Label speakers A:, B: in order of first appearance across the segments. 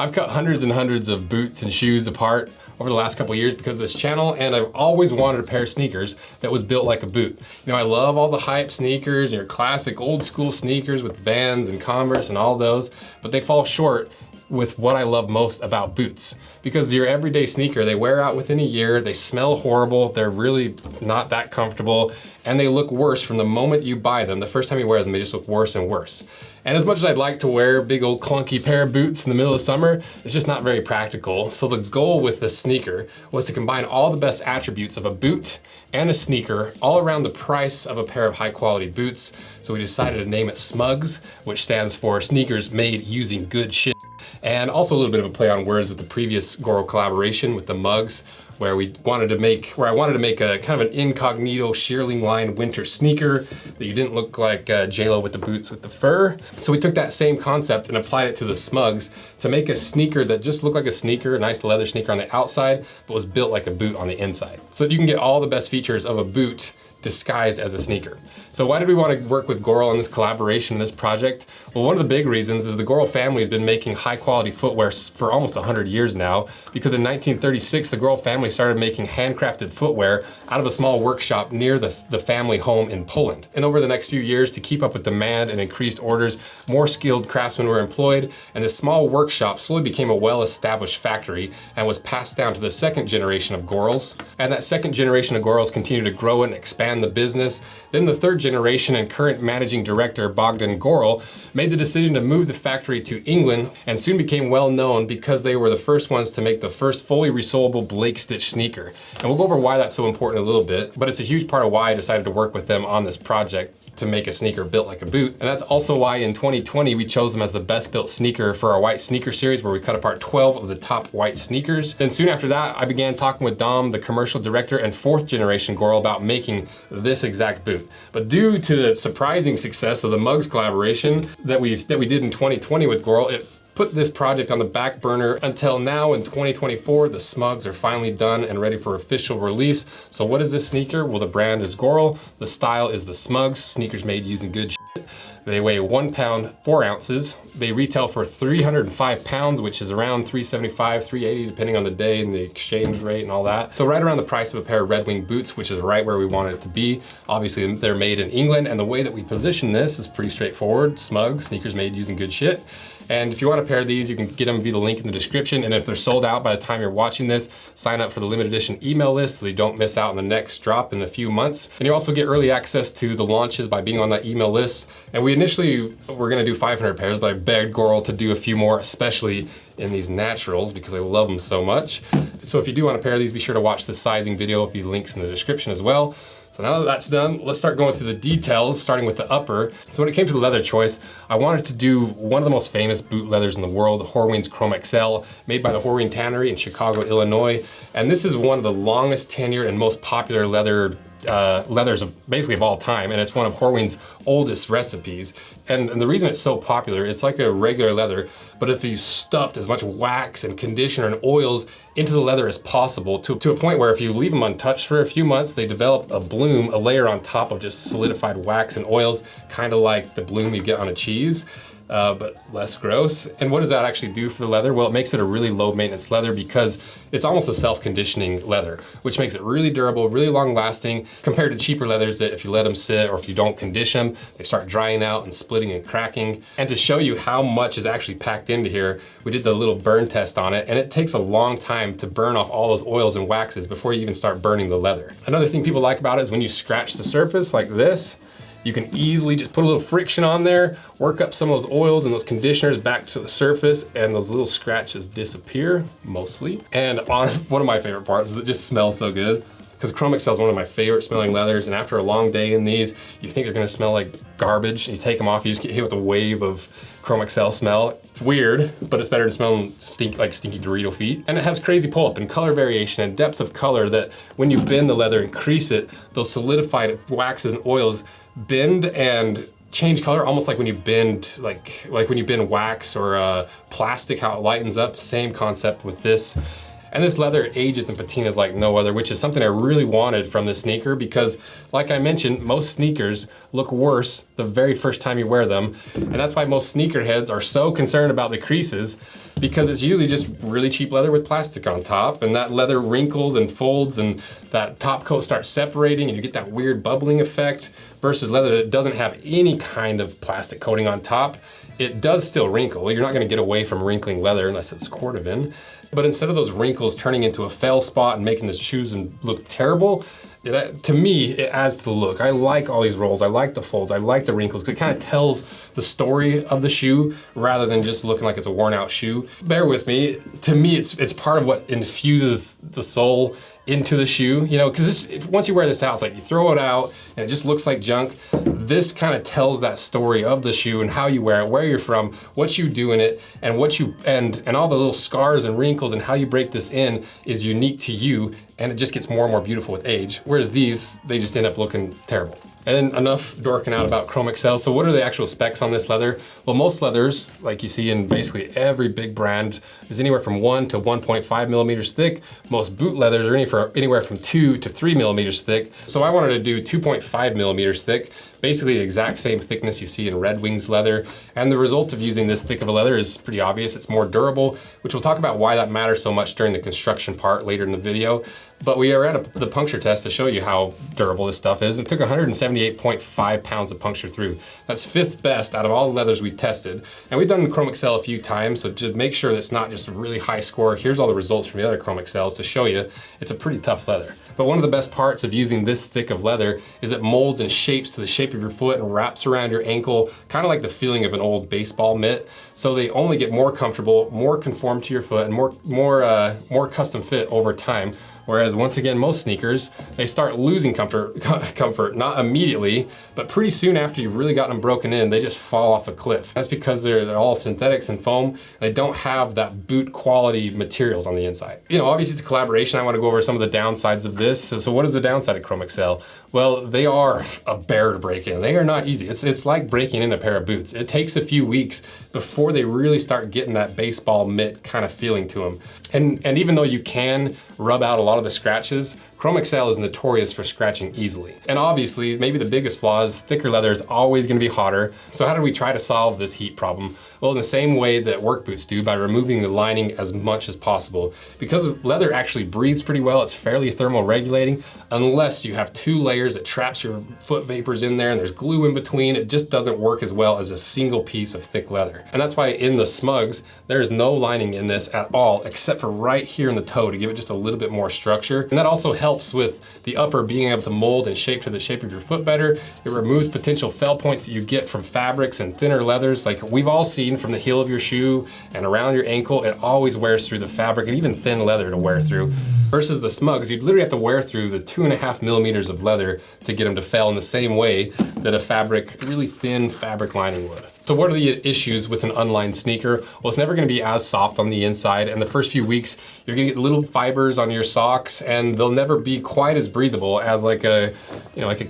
A: I've cut hundreds and hundreds of boots and shoes apart over the last couple of years because of this channel, and I've always wanted a pair of sneakers that was built like a boot. You know, I love all the hype sneakers, your classic old school sneakers with Vans and Converse and all those, but they fall short with what I love most about boots. Because your everyday sneaker, they wear out within a year, they smell horrible, they're really not that comfortable, and they look worse from the moment you buy them. The first time you wear them, they just look worse and worse. And as much as I'd like to wear a big old clunky pair of boots in the middle of summer, it's just not very practical. So the goal with this sneaker was to combine all the best attributes of a boot and a sneaker all around the price of a pair of high quality boots. So we decided to name it S.M.U.G.S, which stands for sneakers made using good shit. And also a little bit of a play on words with the previous Goral collaboration with the M.U.G.S, where I wanted to make a kind of an incognito shearling line winter sneaker that you didn't look like J-Lo with the boots with the fur. So we took that same concept and applied it to the S.M.U.G.S to make a sneaker that just looked like a sneaker, a nice leather sneaker on the outside, but was built like a boot on the inside. So that you can get all the best features of a boot disguised as a sneaker. So why did we want to work with Goral on this collaboration, this project? Well, one of the big reasons is the Goral family has been making high quality footwear for almost 100 years now, because in 1936, the Goral family started making handcrafted footwear out of a small workshop near the family home in Poland. And over the next few years, to keep up with demand and increased orders, more skilled craftsmen were employed, and this small workshop slowly became a well-established factory and was passed down to the second generation of Gorals. And that second generation of Gorals continued to grow and expand the business. Then the third generation and current managing director, Bogdan Goral, made the decision to move the factory to England and soon became well known because they were the first ones to make the first fully resolable Blake stitch sneaker. And we'll go over why that's so important in a little bit, but it's a huge part of why I decided to work with them on this project to make a sneaker built like a boot. And that's also why in 2020 we chose them as the best built sneaker for our white sneaker series, where we cut apart 12 of the top white sneakers. Then soon after that, I began talking with Dom, the commercial director and fourth generation Goral, about making this exact boot. But due to the surprising success of the M.U.G.S collaboration that we did in 2020 with Goral, it put this project on the back burner until now in 2024. The S.M.U.G.S are finally done and ready for official release. So what is this sneaker? Well, the brand is Goral. The style is the S.M.U.G.S, sneakers made using good shit. They weigh 1 pound, 4 ounces. They retail for 305 pounds, which is around 375, 380, depending on the day and the exchange rate and all that. So right around the price of a pair of Red Wing boots, which is right where we wanted it to be. Obviously, they're made in England, and the way that we position this is pretty straightforward. S.M.U.G.S, sneakers made using good shit. And if you want a pair of these, you can get them via the link in the description. And if they're sold out by the time you're watching this, sign up for the limited edition email list so you don't miss out on the next drop in a few months. And you also get early access to the launches by being on that email list. And we initially were gonna do 500 pairs, but I begged Goral to do a few more, especially in these naturals, because I love them so much. So if you do want a pair of these, be sure to watch the sizing video via the links in the description as well. So now that that's done, let's start going through the details, starting with the upper. So when it came to the leather choice, I wanted to do one of the most famous boot leathers in the world, the Horween's Chrome XL, made by the Horween Tannery in Chicago, Illinois. And this is one of the longest tenured and most popular leathers of basically of all time, and it's one of Horween's oldest recipes. And the reason it's so popular, it's like a regular leather, but if you stuffed as much wax and conditioner and oils into the leather as possible, to a point where if you leave them untouched for a few months, they develop a bloom, a layer on top of just solidified wax and oils, kind of like the bloom you get on a cheese. But less gross. And what does that actually do for the leather? Well, it makes it a really low maintenance leather because it's almost a self-conditioning leather, which makes it really durable, really long lasting, compared to cheaper leathers that if you let them sit or if you don't condition them, they start drying out and splitting and cracking. And to show you how much is actually packed into here, we did the little burn test on it, and it takes a long time to burn off all those oils and waxes before you even start burning the leather. Another thing people like about it is when you scratch the surface like this, you can easily just put a little friction on there, work up some of those oils and those conditioners back to the surface, and those little scratches disappear, mostly. And one of my favorite parts is it just smells so good, because Chrome XL is one of my favorite smelling leathers, and after a long day in these, you think they're gonna smell like garbage, and you take them off, you just get hit with a wave of Chrome XL smell. It's weird, but it's better than smelling like stinky Dorito feet. And it has crazy pull-up and color variation and depth of color that when you bend the leather and crease it, those solidified waxes and oils bend and change color, almost like when you bend, like when you bend wax or plastic, how it lightens up. Same concept with this. And this leather ages and patinas like no other, which is something I really wanted from this sneaker because, like I mentioned, most sneakers look worse the very first time you wear them. And that's why most sneakerheads are so concerned about the creases, because it's usually just really cheap leather with plastic on top, and that leather wrinkles and folds and that top coat starts separating and you get that weird bubbling effect, versus leather that doesn't have any kind of plastic coating on top. It does still wrinkle. You're not gonna get away from wrinkling leather unless it's cordovan. But instead of those wrinkles turning into a fell spot and making the shoes look terrible, to me, it adds to the look. I like all these rolls, I like the folds, I like the wrinkles, because it kind of tells the story of the shoe rather than just looking like it's a worn out shoe. Bear with me, to me it's part of what infuses the soul into the shoe, you know, because once you wear this out, it's like you throw it out and it just looks like junk. This kind of tells that story of the shoe and how you wear it, where you're from, what you do in it, and and all the little scars and wrinkles and how you break this in is unique to you, and it just gets more and more beautiful with age. Whereas these, they just end up looking terrible. And then enough dorking out about Chrome XL. So what are the actual specs on this leather? Well, most leathers, like you see in basically every big brand, is anywhere from 1 to 1.5 millimeters thick. Most boot leathers are anywhere from 2 to 3 millimeters thick. So I wanted to do 2.5 millimeters thick, basically the exact same thickness you see in Red Wings leather. And the result of using this thick of a leather is pretty obvious. It's more durable, which we'll talk about why that matters so much during the construction part later in the video. But we ran the puncture test to show you how durable this stuff is. It took 178.5 pounds to puncture through. That's 5th best out of all the leathers we tested. And we've done Chrome XL a few times, so to make sure that's not just a really high score, here's all the results from the other Chrome XLs to show you it's a pretty tough leather. But one of the best parts of using this thick of leather is it molds and shapes to the shape of your foot and wraps around your ankle, kind of like the feeling of an old baseball mitt. So they only get more comfortable, more conform to your foot, and more custom fit over time. Whereas once again, most sneakers, they start losing comfort, not immediately, but pretty soon after you've really gotten them broken in, they just fall off a cliff. That's because they're all synthetics and foam. They don't have that boot quality materials on the inside. You know, obviously it's a collaboration. I want to go over some of the downsides of this. So what is the downside of Chrome XL? Well, they are a bear to break in. They are not easy. It's like breaking in a pair of boots. It takes a few weeks before they really start getting that baseball mitt kind of feeling to them. And even though you can rub out a lot of the scratches, Chrome XL is notorious for scratching easily. And obviously, maybe the biggest flaw is thicker leather is always gonna be hotter. So how did we try to solve this heat problem? Well, in the same way that work boots do, by removing the lining as much as possible. Because leather actually breathes pretty well, it's fairly thermal regulating, unless you have 2 layers that traps your foot vapors in there and there's glue in between. It just doesn't work as well as a single piece of thick leather. And that's why in the S.M.U.G.S, there's no lining in this at all, except for right here in the toe to give it just a little bit more structure. And that also helps with the upper being able to mold and shape to the shape of your foot better. It removes potential fell points that you get from fabrics and thinner leathers. Like we've all seen from the heel of your shoe and around your ankle, it always wears through the fabric and even thin leather to wear through. Versus the S.M.U.G.S, you'd literally have to wear through the 2.5 millimeters of leather to get them to fail in the same way that a really thin fabric lining would. So what are the issues with an unlined sneaker? Well, it's never gonna be as soft on the inside, and the first few weeks, you're gonna get little fibers on your socks, and they'll never be quite as breathable as like a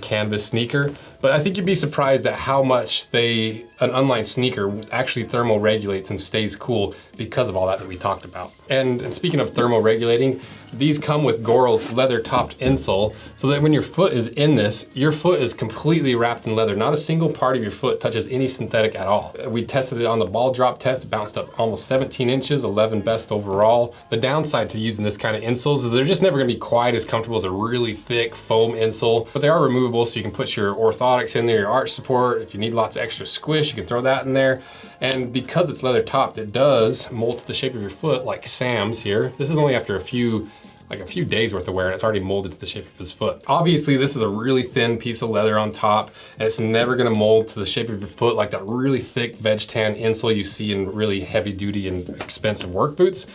A: canvas sneaker. But I think you'd be surprised at how much an unlined sneaker actually thermal regulates and stays cool because of all that we talked about. And speaking of thermal regulating, these come with Goral's leather topped insole, so that when your foot is in this, your foot is completely wrapped in leather. Not a single part of your foot touches any synthetic at all. We tested it on the ball drop test. It bounced up almost 17 inches, 11 best overall. The downside to using this kind of insoles is they're just never gonna be quite as comfortable as a really thick foam insole, but they are removable, so you can put your orthotics in there, your arch support. If you need lots of extra squish, you can throw that in there. And because it's leather topped, it does mold to the shape of your foot, like Sam's here. This is only after a few days worth of wear, and it's already molded to the shape of his foot. Obviously, this is a really thin piece of leather on top, and it's never gonna mold to the shape of your foot like that really thick veg tan insole you see in really heavy duty and expensive work boots.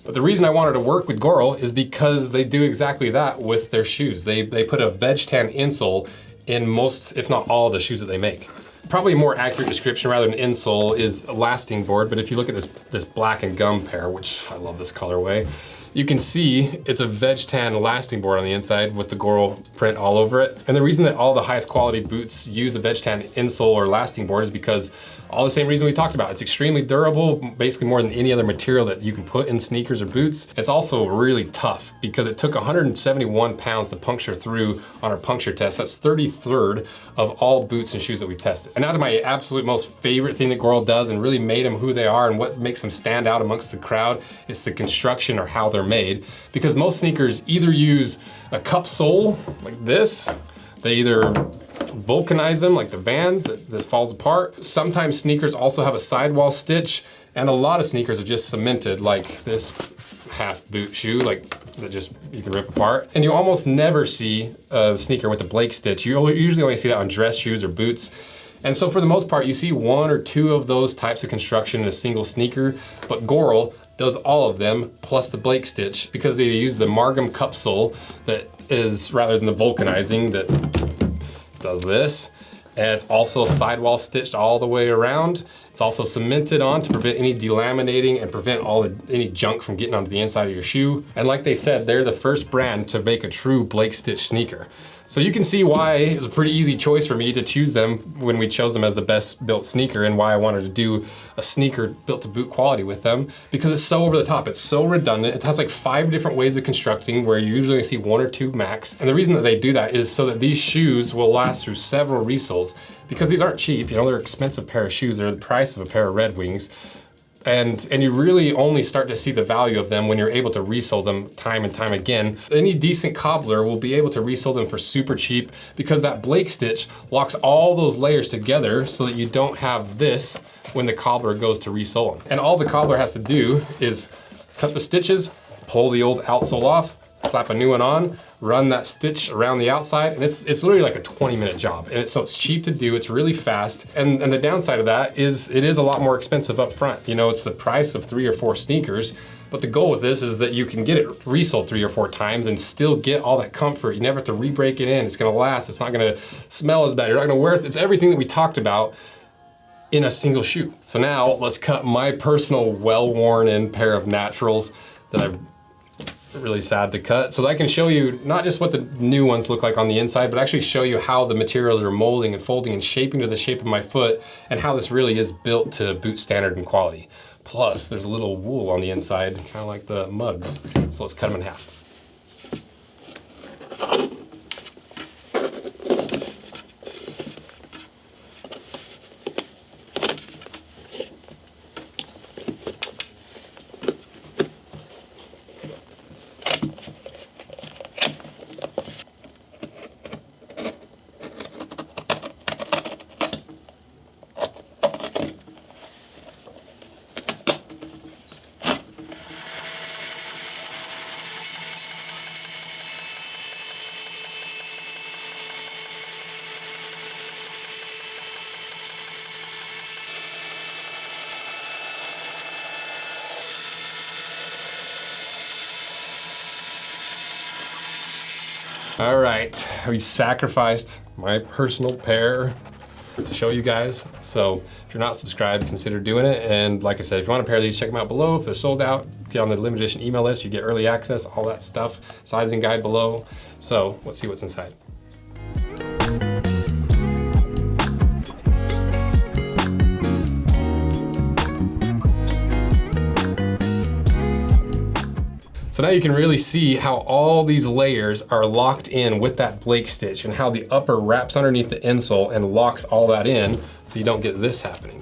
A: But the reason I wanted to work with Goral is because they do exactly that with their shoes. They put a veg tan insole in most, if not all, the shoes that they make. Probably a more accurate description rather than insole is a lasting board, but if you look at this black and gum pair, which I love this colorway, you can see it's a veg tan lasting board on the inside with the Goral print all over it. And the reason that all the highest quality boots use a veg tan insole or lasting board is because all the same reason we talked about. It's extremely durable, basically more than any other material that you can put in sneakers or boots. It's also really tough because it took 171 pounds to puncture through on our puncture test. That's 33rd of all boots and shoes that we've tested. And now to my absolute most favorite thing that Goral does and really made them who they are and what makes them stand out amongst the crowd is the construction or how they're made. Because most sneakers either use a cup sole like this, they either vulcanize them like the Vans that falls apart. Sometimes sneakers also have a sidewall stitch, and a lot of sneakers are just cemented like this half boot shoe, like that just you can rip apart. And you almost never see a sneaker with a Blake stitch. You usually only see that on dress shoes or boots. And so for the most part, you see one or two of those types of construction in a single sneaker, but Goral does all of them plus the Blake stitch because they use the Margam cup sole that is, rather than the vulcanizing that does this. And it's also sidewall stitched all the way around. It's also cemented on to prevent any delaminating and prevent any junk from getting onto the inside of your shoe. And like they said, they're the first brand to make a true Blake stitch sneaker. So you can see why it was a pretty easy choice for me to choose them when we chose them as the best built sneaker, and why I wanted to do a sneaker built to boot quality with them, because it's so over the top. It's so redundant. It has like 5 different ways of constructing where you usually see 1 or 2 max. And the reason that they do that is so that these shoes will last through several resoles, because these aren't cheap. You know, they're an expensive pair of shoes. They're the price of a pair of Red Wings. And you really only start to see the value of them when you're able to resole them time and time again. Any decent cobbler will be able to resole them for super cheap because that Blake stitch locks all those layers together so that you don't have this when the cobbler goes to resole them. And all the cobbler has to do is cut the stitches, pull the old outsole off, slap a new one on, run that stitch around the outside, and it's literally like a 20-minute job. And so it's cheap to do, it's really fast. And the downside of that is it is a lot more expensive up front. You know, it's the price of 3 or 4 sneakers, but the goal with this is that you can get it resoled 3 or 4 times and still get all that comfort. You never have to re-break it in. It's gonna last, it's not gonna smell as bad, you're not gonna wear it. It's everything that we talked about in a single shoe. So now let's cut my personal well-worn in pair of naturals that I've really sad to cut, so that I can show you not just what the new ones look like on the inside, but actually show you how the materials are molding and folding and shaping to the shape of my foot, and how this really is built to boot standard and quality. Plus, there's a little wool on the inside, kind of like the mugs. So let's cut them in half. All right, we sacrificed my personal pair to show you guys. So if you're not subscribed, consider doing it. And like I said, if you want a pair of these, check them out below. If they're sold out, get on the limited edition email list. You get early access, all that stuff, sizing guide below. So let's see what's inside. So now you can really see how all these layers are locked in with that Blake stitch, and how the upper wraps underneath the insole and locks all that in so you don't get this happening.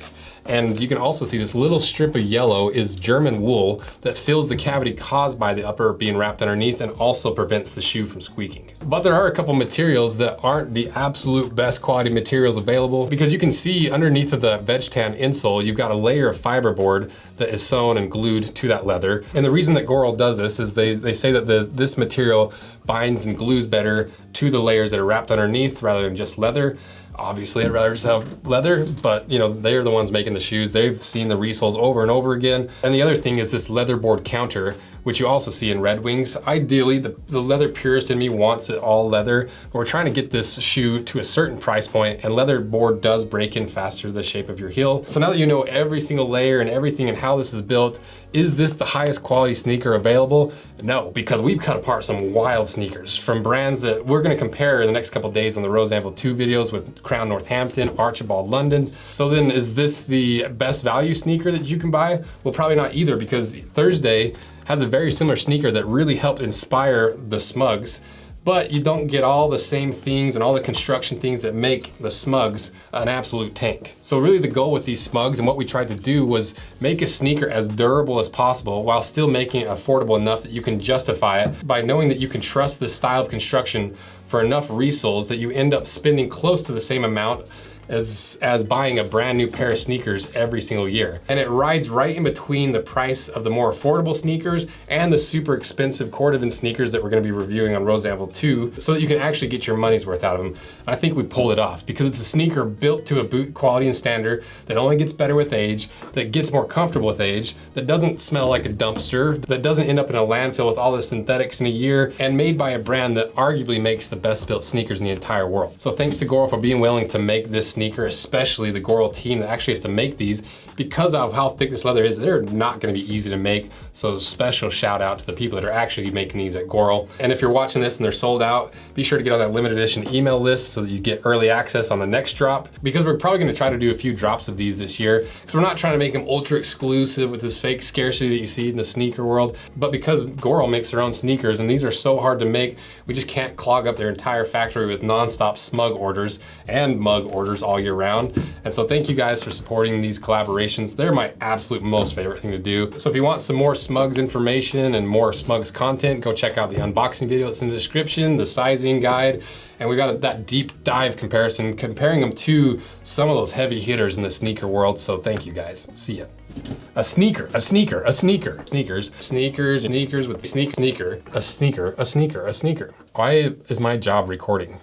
A: And you can also see this little strip of yellow is German wool that fills the cavity caused by the upper being wrapped underneath and also prevents the shoe from squeaking. But there are a couple materials that aren't the absolute best quality materials available, because you can see underneath of the veg tan insole, you've got a layer of fiberboard that is sewn and glued to that leather. And the reason that Goral does this is they say that this material binds and glues better to the layers that are wrapped underneath rather than just leather. Obviously, I'd rather just have leather, but you know, they're the ones making the shoes. They've seen the resoles over and over again. And the other thing is this leather board counter, which you also see in Red Wings. Ideally, the leather purist in me wants it all leather, but we're trying to get this shoe to a certain price point, and leather board does break in faster the shape of your heel. So now that you know every single layer and everything and how this is built, is this the highest quality sneaker available? No, because we've cut apart some wild sneakers from brands that we're gonna compare in the next couple days on the Rose Anvil 2 videos with Crown Northampton, Archibald Londons. So then is this the best value sneaker that you can buy? Well, probably not either, because Thursday has a very similar sneaker that really helped inspire the S.M.U.G.S, but you don't get all the same things and all the construction things that make the S.M.U.G.S an absolute tank. So really the goal with these S.M.U.G.S and what we tried to do was make a sneaker as durable as possible while still making it affordable enough that you can justify it by knowing that you can trust this style of construction for enough resoles that you end up spending close to the same amount as buying a brand new pair of sneakers every single year. And it rides right in between the price of the more affordable sneakers and the super expensive Cordovan sneakers that we're gonna be reviewing on Rose Anvil 2, so that you can actually get your money's worth out of them. And I think we pulled it off because it's a sneaker built to a boot quality and standard that only gets better with age, that gets more comfortable with age, that doesn't smell like a dumpster, that doesn't end up in a landfill with all the synthetics in a year, and made by a brand that arguably makes the best built sneakers in the entire world. So thanks to Goral for being willing to make this sneaker, especially the Goral team that actually has to make these. Because of how thick this leather is, they're not gonna be easy to make. So special shout out to the people that are actually making these at Goral. And if you're watching this and they're sold out, be sure to get on that limited edition email list so that you get early access on the next drop, because we're probably gonna try to do a few drops of these this year. Because we're not trying to make them ultra exclusive with this fake scarcity that you see in the sneaker world, but because Goral makes their own sneakers and these are so hard to make, we just can't clog up their entire factory with nonstop S.M.U.G orders and mug orders all year round. And so thank you guys for supporting these collaborations. They're my absolute most favorite thing to do. So if you want some more S.M.U.G.S information and more S.M.U.G.S content, go check out the unboxing video that's in the description, the sizing guide, and we got that deep dive comparison, comparing them to some of those heavy hitters in the sneaker world. So thank you guys. See ya. A sneaker, a sneaker, a sneaker. Sneakers, sneakers, sneakers with sneaker, a sneaker, a sneaker, a sneaker. Why is my job recording?